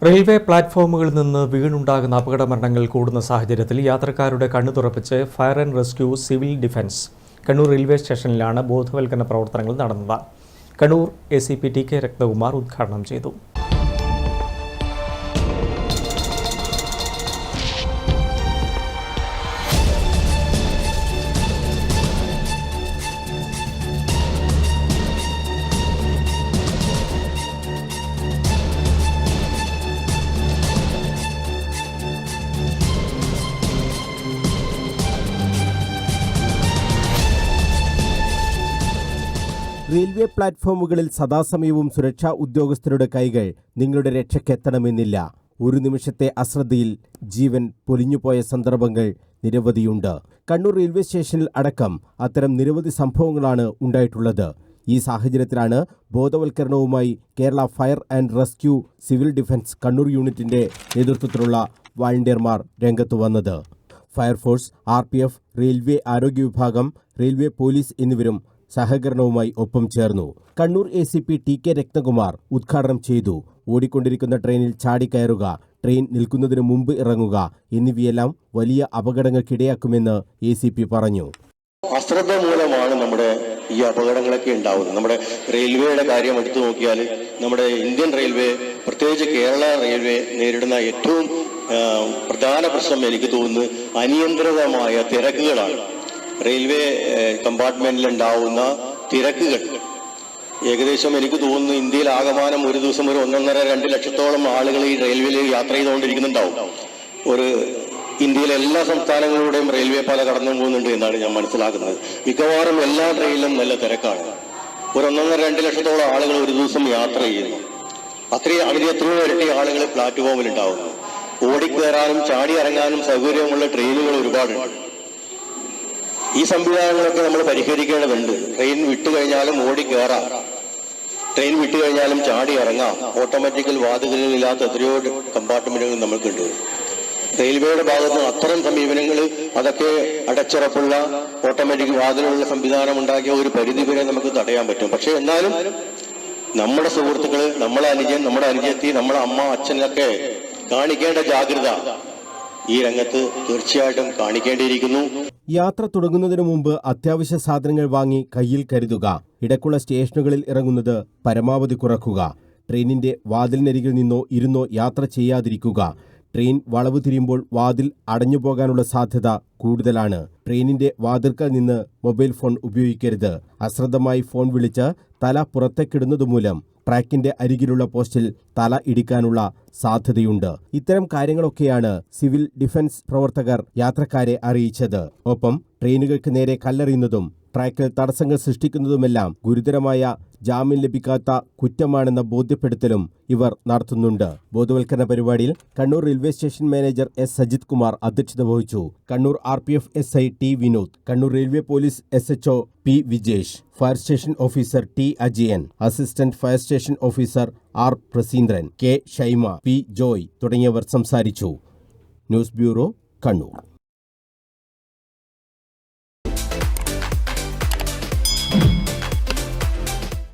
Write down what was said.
Railway പ്ലാറ്റ്ഫോമുകളിൽ നിന്ന് വീണുണ്ടാകുന്ന അപകടമരണങ്ങൾ കൂടുന്ന സാഹചര്യത്തിൽ യാത്രക്കാരുടെ കണ്ണു തുറപ്പിച്ച് fire and rescue civil defence Kannur railway സ്റ്റേഷനിലാണ് ബോധവൽക്കരണ പ്രവർത്തനങ്ങൾ നടന്നത്. കണ്ണൂർ ACP TK രത്നകുമാർ ഉദ്ഘാടനം ചെയ്തു. റെയിൽവേ പ്ലാറ്റ്ഫോമുകളിൽ സദാസമയവും സുരക്ഷാ ഉദ്യോഗസ്ഥരുടെ കൈകൾ നിങ്ങളുടെ രക്ഷയ്ക്കെത്തണമെന്നില്ല. ഒരു നിമിഷത്തെ അശ്രദ്ധയിൽ ജീവൻ പൊലിഞ്ഞുപോയ സന്ദർഭങ്ങൾ നിരവധിയുണ്ട്. കണ്ണൂർ റെയിൽവേ സ്റ്റേഷനിൽ അടക്കം അത്തരം നിരവധി സംഭവങ്ങളാണ് ഉണ്ടായിട്ടുള്ളത്. ഈ സാഹചര്യത്തിലാണ് ബോധവൽക്കരണവുമായി Kerala fire and rescue civil defence Kannur യൂണിറ്റിന്റെ നേതൃത്വത്തിലുള്ള വാളണ്ടിയർമാർ രംഗത്തു വന്നത്. ഫയർഫോഴ്സ്, RPF, റെയിൽവേ ആരോഗ്യ വിഭാഗം, റെയിൽവേ പോലീസ് എന്നിവരും സഹകരണവുമായി ഒപ്പം ചേർന്നു. കണ്ണൂർ ACP TK രത്നകുമാർ ഉദ്ഘാടനം ചെയ്തു. ഓടിക്കൊണ്ടിരിക്കുന്ന ട്രെയിനിൽ ചാടിക്കയറുക, ട്രെയിൻ നിൽക്കുന്നതിന് മുമ്പ് ഇറങ്ങുക എന്നിവയെല്ലാം വലിയ അപകടങ്ങൾക്കിടയാക്കുമെന്ന് ACP പറഞ്ഞു. അശ്രദ്ധ മൂലമാണ് നമ്മുടെ ഈ അപകടങ്ങളൊക്കെ ഉണ്ടാവുന്നത്. നമ്മുടെ റെയിൽവേയുടെ കാര്യം എടുത്തു നോക്കിയാൽ നമ്മുടെ ഇന്ത്യൻ റെയിൽവേ, പ്രത്യേകിച്ച് കേരള റെയിൽവേ നേരിടുന്ന ഏറ്റവും പ്രധാന പ്രശ്നം എനിക്ക് തോന്നുന്നത് അനിയന്ത്രിതമായ തിരക്കുകളാണ്. റെയിൽവേ കമ്പാർട്ട്മെന്റിൽ ഉണ്ടാവുന്ന തിരക്കുകൾ ഏകദേശം എനിക്ക് തോന്നുന്നു ഇന്ത്യയിൽ ആകമാനം ഒരു ദിവസം ഒരു 1.5-2 ലക്ഷത്തോളം ആളുകൾ ഈ റെയിൽവേയിൽ യാത്ര ചെയ്തുകൊണ്ടിരിക്കുന്നുണ്ടാവും. ഇന്ത്യയിലെ എല്ലാ സംസ്ഥാനങ്ങളുടെയും റെയിൽവേ പാത കടന്നു പോകുന്നുണ്ട് എന്നാണ് ഞാൻ മനസ്സിലാക്കുന്നത്. മിക്കവാറും എല്ലാ ട്രെയിനിലും നല്ല തിരക്കാണ്. ഒരു 1.5-2 ലക്ഷത്തോളം ആളുകൾ ഒരു ദിവസം യാത്ര ചെയ്യുന്നു. അതിന് എത്രയോ ഇരട്ടി ആളുകൾ പ്ലാറ്റ്ഫോമിൽ ഉണ്ടാവുന്നു. ഓടിക്കയറാനും ചാടി ഇറങ്ങാനും സൗകര്യമുള്ള ട്രെയിനുകൾ ഒരുപാടുണ്ട്. ഈ സംവിധാനങ്ങളൊക്കെ നമ്മൾ പരിഹരിക്കേണ്ടതുണ്ട്. ട്രെയിൻ വിട്ടുകഴിഞ്ഞാലും ഓടിക്കയറാം, ട്രെയിൻ വിട്ടുകഴിഞ്ഞാലും ചാടി ഇറങ്ങാം. ഓട്ടോമാറ്റിക്കൽ വാതിലുകളില്ലാത്ത എത്രയോ കമ്പാർട്ട്മെന്റുകൾ നമുക്കുണ്ട്. റെയിൽവേയുടെ ഭാഗത്ത് നിന്ന് അത്തരം സമീപനങ്ങൾ, അതൊക്കെ അടച്ചുറപ്പുള്ള ഓട്ടോമാറ്റിക് വാതിലുള്ള സംവിധാനം ഉണ്ടാക്കിയ ഒരു പരിധി വരെ നമുക്ക് തടയാൻ പറ്റും. പക്ഷെ എന്നാലും നമ്മുടെ സുഹൃത്തുക്കൾ, നമ്മുടെ അനുജൻ, നമ്മുടെ അനുജത്തി, നമ്മുടെ അമ്മ, അച്ഛനൊക്കെ കാണിക്കേണ്ട ജാഗ്രത ഈ രംഗത്ത് തീർച്ചയായിട്ടും കാണിക്കേണ്ടിയിരിക്കുന്നു. യാത്ര തുടങ്ങുന്നതിനു മുമ്പ് അത്യാവശ്യ സാധനങ്ങൾ വാങ്ങി കയ്യിൽ കരുതുക. ഇടക്കുള്ള സ്റ്റേഷനുകളിൽ ഇറങ്ങുന്നത് പരമാവധി കുറക്കുക. ട്രെയിനിന്റെ വാതിലിനരികിൽ നിന്നോ ഇരുന്നോ യാത്ര ചെയ്യാതിരിക്കുക. ട്രെയിൻ വളവ് തിരിയുമ്പോൾ വാതിൽ അടഞ്ഞുപോകാനുള്ള സാധ്യത കൂടുതലാണ്. ട്രെയിനിന്റെ വാതിൽക്കൽ നിന്ന് മൊബൈൽ ഫോൺ ഉപയോഗിക്കരുത്. അശ്രദ്ധമായി ഫോൺ വിളിച്ച് തല പുറത്തേക്കിടുന്നതുമൂലം ട്രാക്കിന്റെ അരികിലുള്ള പോസ്റ്റിൽ തല ഇടിക്കാനുള്ള സാധ്യതയുണ്ട്. ഇത്തരം കാര്യങ്ങളൊക്കെയാണ് സിവിൽ ഡിഫൻസ് പ്രവർത്തകർ യാത്രക്കാരെ അറിയിച്ചത്. ഒപ്പം ട്രെയിനുകൾക്ക് നേരെ കല്ലെറിയുന്നതും ട്രാക്കിൽ തടസ്സങ്ങൾ സൃഷ്ടിക്കുന്നതുമെല്ലാം ഗുരുതരമായ ജാമ്യം ലഭിക്കാത്ത കുറ്റമാണെന്ന ബോധ്യപ്പെടുത്തലും ഇവർ നടത്തുന്നുണ്ട്. ബോധവൽക്കരണ പരിപാടിയിൽ Kannur railway station manager S. Sajith Kumar അധ്യക്ഷത വഹിച്ചു. Kannur RPF SI T. Vinod, Kannur railway police SHO P. Vijesh, fire station officer T. Ajayan, assistant fire station officer R. പ്രസീന്ദ്രൻ, K. Shaima, P. Joy തുടങ്ങിയവർ സംസാരിച്ചു. News bureau, Kannur.